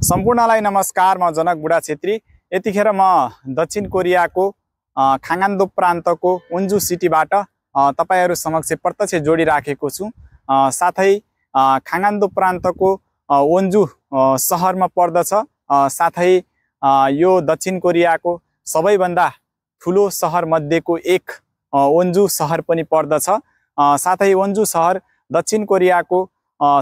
सम्पूर्णलाई नमस्कार। म जनक बुढा छेत्री। यतिखेर म दक्षिण कोरियाको खाङान्दो प्रान्तको वोन्जु सिटीबाट तपाईहरु समक्ष प्रत्यक्ष जोडिराखेको छु। साथै खाङान्दो प्रान्तको वोन्जु शहरमा पर्दछ। साथै यो दक्षिण कोरियाको सबैभन्दा ठुलो शहर मध्येको एक वोन्जु शहर पनि पर्दछ। साथै वोन्जु शहर दक्षिण कोरियाको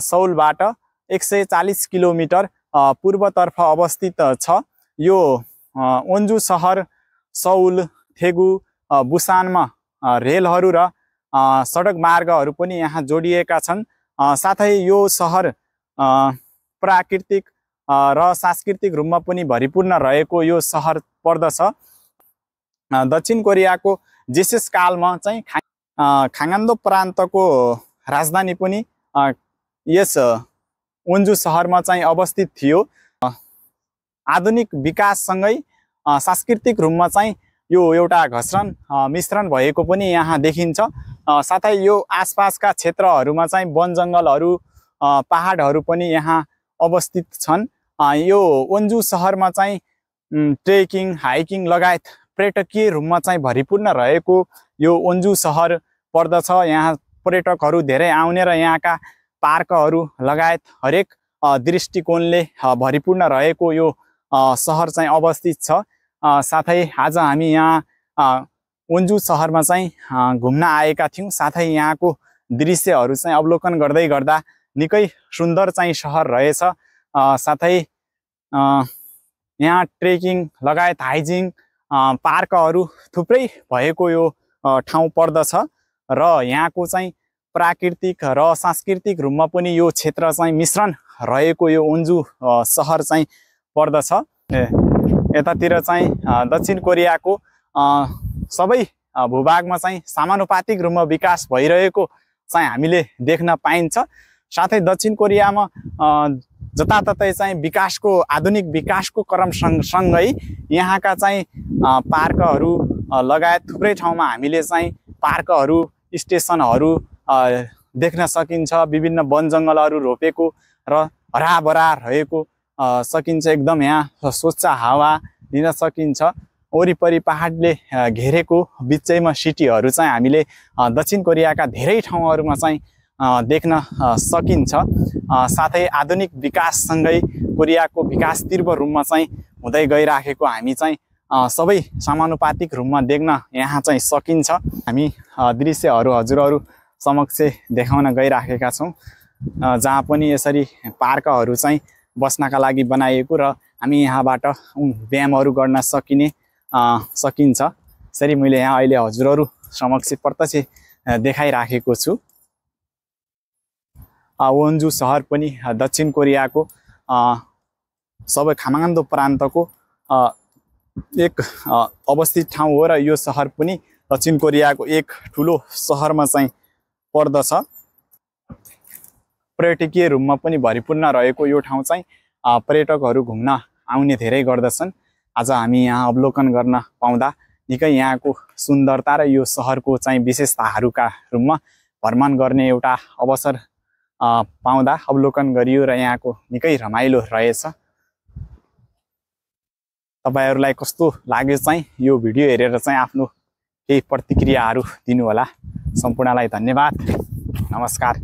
सौलबाट 140 किलोमिटर पूर्वतर्फ अवस्थित छ। यो वोन्जु शहर सौल, थेगु, बुसानमा रेलहरू र सडक मार्गहरू पनि यहाँ जोडिएका छन्। साथै यो शहर प्राकृतिक र सांस्कृतिक रूपमा पनि भरिपूर्ण रहेको यो शहर पर्दछ। दक्षिण कोरियाको जेसेस कालमा चाहिँ खाङान्दो प्रान्तको राजधानी पनि यस वोन्जु शहरमा चाहिँ अवस्थित थियो। आधुनिक विकाससँगै सांस्कृतिक रूपमा चाहिँ यो एउटा घस्रन मिश्रण भएको पनि यहाँ देखिन्छ। साथै यो आसपासका क्षेत्रहरूमा चाहिँ वन जङ्गलहरू, पहाडहरू पनि यहाँ अवस्थित छन्। यो वोन्जु शहरमा चाहिँ ट्रेकिङ, हाइकिङ लगायत पर्यटकीय रूपमा चाहिँ भरिपूर्ण रहेको यो वोन्जु शहर पर्दछ। यहाँ पर्यटकहरू धेरै आउने र यहाँका पार्कहरू लगायत हरेक दृष्टिकोणले भरिपूर्ण रहेको यो शहर चाहिँ अवस्थित छ। साथै आज हामी यहाँ वोन्जु शहरमा चाहिँ घुम्न आएका थियौँ। साथै यहाँको दृश्यहरू चाहिँ अवलोकन गर्दै गर्दा निकै सुन्दर चाहिँ शहर रहेछ। साथै यहाँ ट्रेकिङ लगायत हाइकिङ पार्कहरू थुप्रै भएको यो ठाउँ पर्दछ र यहाँको चाहिँ प्राकृतिक र सांस्कृतिक रूपमा पनि यो क्षेत्र चाहिँ मिश्रण रहेको यो वोन्जु शहर चाहिँ पर्दछ। यतातिर चाहिँ दक्षिण कोरियाको सबै भूभागमा चाहिँ समानुपातिक रूपमा विकास भइरहेको चाहिँ हामीले देख्न पाइन्छ। साथै दक्षिण कोरियामा जताततै चाहिँ विकासको आधुनिक विकासको क्रम सँगसँगै यहाँका चाहिँ पार्कहरू लगायत थुप्रै ठाउँमा हामीले चाहिँ पार्कहरू, स्टेसनहरू देख्न सकिन्छ। विभिन्न वन जङ्गलहरू रोपेको र हराभरा रहेको सकिन्छ। एकदम यहाँ स्वच्छ हावा लिन सकिन्छ। वरिपरि पहाडले घेरेको बिचैमा सिटीहरू चाहिँ हामीले दक्षिण कोरियाका धेरै ठाउँहरूमा चाहिँ देख्न सकिन्छ। साथै आधुनिक विकाससँगै कोरियाको विकास तीव्र रूपमा चाहिँ हुँदै गइराखेको हामी चाहिँ सबै समानुपातिक रूपमा देख्न यहाँ चाहिँ सकिन्छ। हामी दृश्यहरू हजुरहरू समक्ष देखाउन गइराखेका छौँ, जहाँ पनि यसरी पार्कहरू चाहिँ बस्नका लागि बनाइएको र हामी यहाँबाट व्यायामहरू गर्न सकिन्छ। यसरी मैले यहाँ अहिले हजुरहरू समक्ष प्रत्यक्ष देखाइराखेको छु। वोन्जु शहर पनि दक्षिण कोरियाको सबै खाङान्दो प्रान्तको एक अवस्थित ठाउँ हो र यो शहर पनि दक्षिण कोरियाको एक ठुलो शहरमा चाहिँ पर्दछ। पर्यटकीय रूपमा पनि भरिपूर्ण रहेको यो ठाउँ चाहिँ पर्यटकहरू घुम्न आउने धेरै गर्दछन्। आज हामी यहाँ अवलोकन गर्न पाउँदा निकै यहाँको सुन्दरता र यो शहरको चाहिँ विशेषताहरूका रूपमा भ्रमण गर्ने एउटा अवसर पाउँदा अवलोकन गरियो र यहाँको निकै रमाइलो रहेछ। तपाईहरुलाई कस्तो लाग्यो चाहिँ यो भिडियो हेरेर चाहिँ आफ्नो केही प्रतिक्रियाहरू दिनुहोला। सम्पूर्णलाई धन्यवाद। नमस्कार।